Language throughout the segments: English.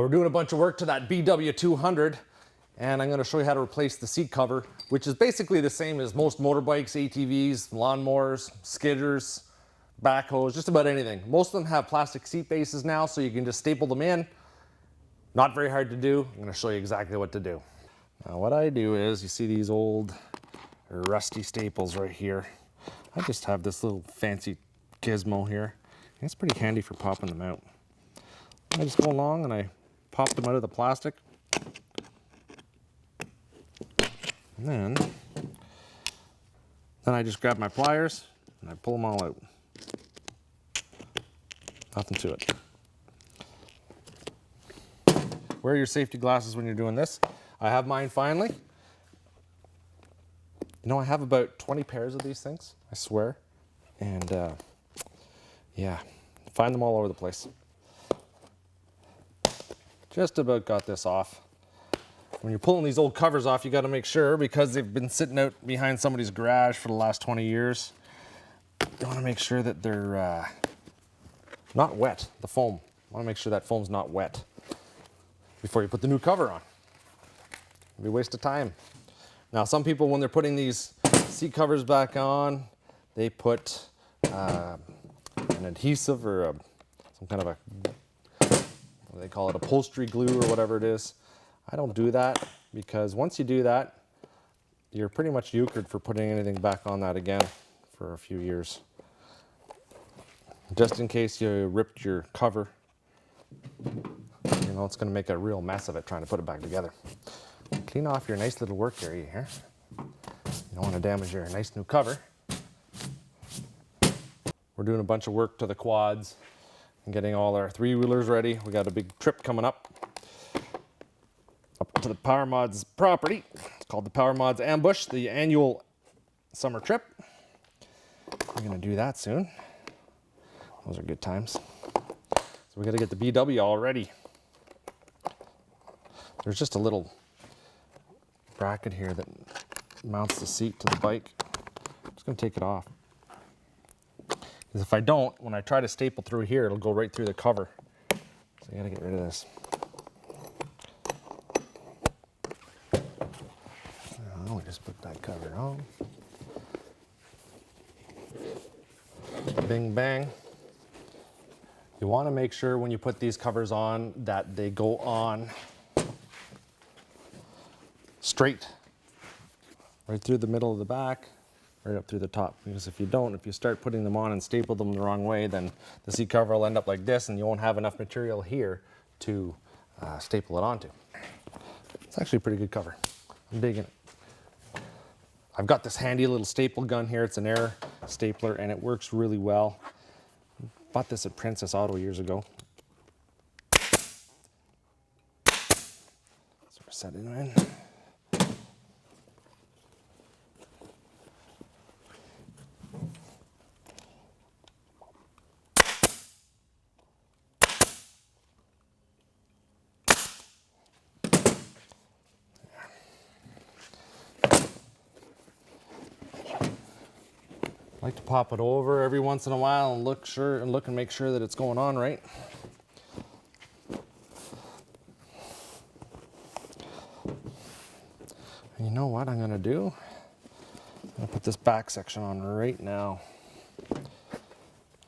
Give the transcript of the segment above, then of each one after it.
We're doing a bunch of work to that BW200, and I'm going to show you how to replace the seat cover, which is basically the same as most motorbikes, ATVs, lawnmowers, skidders, backhoes, just about anything. Most of them have plastic seat bases now, so you can just staple them in. Not very hard to do. I'm going to show you exactly what to do. Now what I do is, you see these old rusty staples right here. I just have this little fancy gizmo here. It's pretty handy for popping them out. I just go along and I pop them out of the plastic. And then I just grab my pliers and I pull them all out. Nothing to it. Wear your safety glasses when you're doing this. I have mine finally. You know, I have about 20 pairs of these things, I swear. And yeah, find them all over the place. Just about got this off. When you're pulling these old covers off, you got to make sure, because they've been sitting out behind somebody's garage for the last 20 years, you want to make sure that they're not wet, the foam. You want to make sure that foam's not wet before you put the new cover on. It'd be a waste of time. Now, some people, when they're putting these seat covers back on, they put an adhesive or some kind of a, they call it upholstery glue or whatever it is. I don't do that, because once you do that, you're pretty much euchred for putting anything back on that again for a few years. Just in case you ripped your cover, you know, it's going to make a real mess of it trying to put it back together. Clean off your nice little work area here. You don't want to damage your nice new cover. We're doing a bunch of work to the quads and getting all our three-wheelers ready. We got a big trip coming up to the Power Mods property. It's called the Power Mods Ambush, the annual summer trip. We're going to do that soon. Those are good times. So we got to get the BW all ready. There's just a little bracket here that mounts the seat to the bike. I'm just going to take it off. Because if I don't, when I try to staple through here, it'll go right through the cover. So I got to get rid of this. Oh, we just put that cover on. Bing bang. You want to make sure when you put these covers on that they go on straight, right through the middle of the back, right up through the top. Because if you don't, if you start putting them on and staple them the wrong way, then the seat cover will end up like this and you won't have enough material here to staple it onto. It's actually a pretty good cover. I'm digging it. I've got this handy little staple gun here. It's an air stapler and it works really well. Bought this at Princess Auto years ago. So we're setting it in. I like to pop it over every once in a while and look and make sure that it's going on right. And you know what I'm going to do? I'm going to put this back section on right now.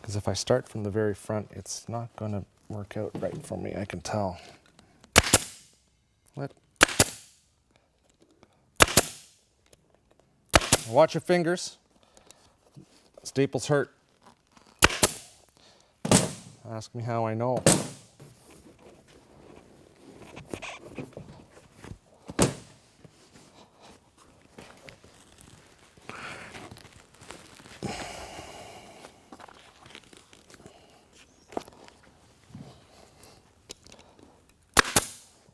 Because if I start from the very front, it's not going to work out right for me, I can tell. Watch your fingers. Staples hurt. Ask me how I know.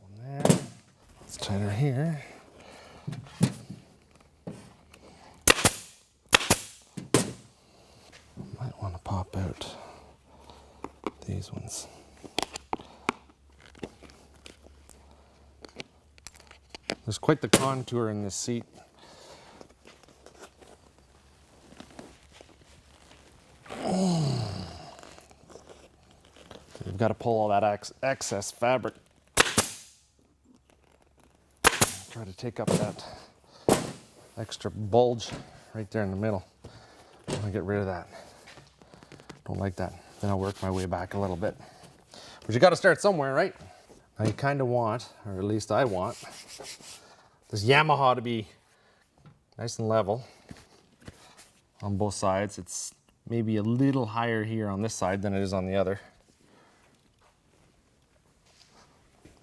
One there. It's tighter here. Want to pop out these ones. There's quite the contour in this seat. You've got to pull all that excess fabric Try to take up that extra bulge right there in the middle. I'm gonna get rid of that. Don't like that. Then I'll work my way back a little bit. But you gotta start somewhere, right? Now you kinda want, or at least I want, this Yamaha to be nice and level on both sides. It's maybe a little higher here on this side than it is on the other.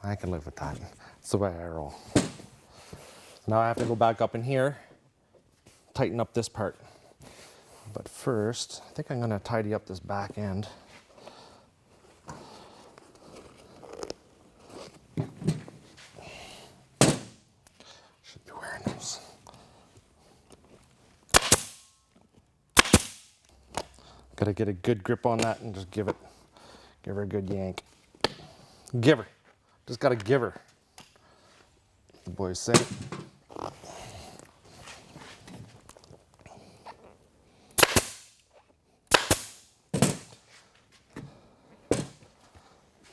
I can live with that. That's the way I roll. Now I have to go back up in here, tighten up this part. But first, I think I'm gonna tidy up this back end. Should be wearing those. Gotta get a good grip on that and just give her a good yank. Give her. Just gotta give her. The boys say.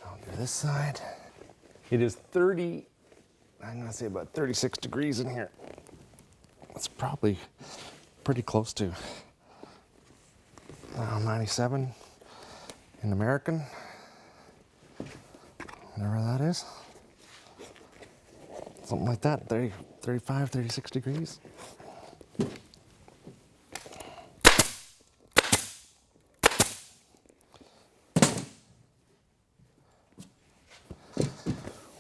I'll do this side. It is I'm gonna say about 36 degrees in here. It's probably pretty close to 97 in American, whatever that is. Something like that, 30, 35, 36 degrees.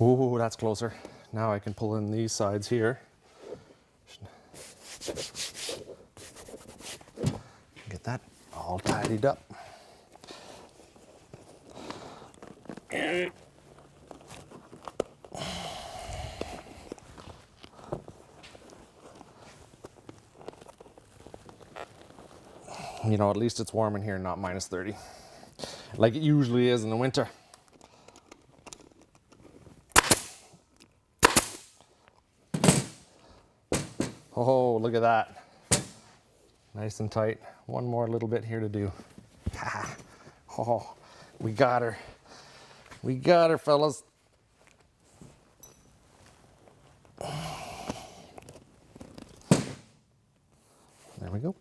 Ooh, that's closer. Now I can pull in these sides here. Get that all tidied up. You know, at least it's warm in here, not minus 30, like it usually is in the winter. Oh, look at that. Nice and tight. One more little bit here to do. Oh, we got her. We got her, fellas. There we go.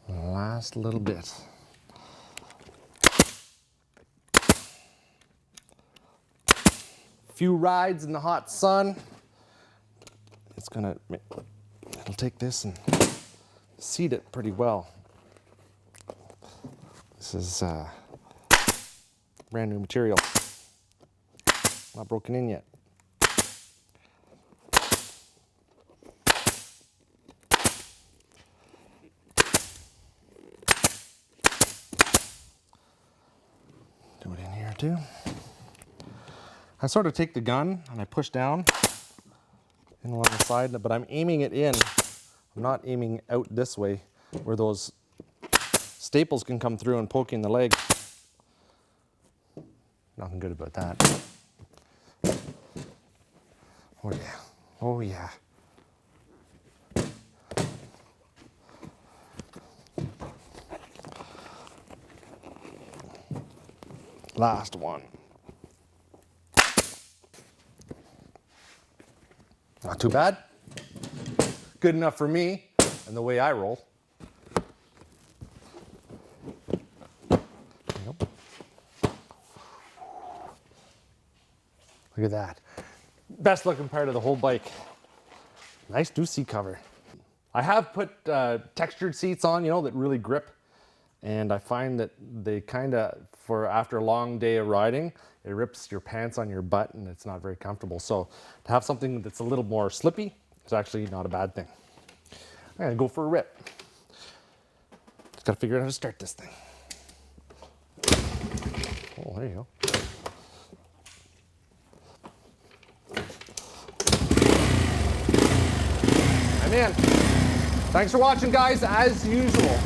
Last little bit. Few rides in the hot sun. It'll take this and seat it pretty well. This is brand new material. Not broken in yet. Do it in here too. I sort of take the gun and I push down in along the side, but I'm aiming it in. I'm not aiming out this way where those staples can come through and poke you in the leg. Nothing good about that. Oh yeah, oh yeah. Last one. Not too bad. Good enough for me and the way I roll. Nope. Look at that. Best looking part of the whole bike. Nice new seat cover. I have put textured seats on, you know, that really grip. And I find that they kind of, for after a long day of riding, it rips your pants on your butt and it's not very comfortable. So to have something that's a little more slippy is actually not a bad thing. I'm gonna go for a rip. Just gotta figure out how to start this thing. Oh, there you go. I'm in. Thanks for watching, guys, as usual.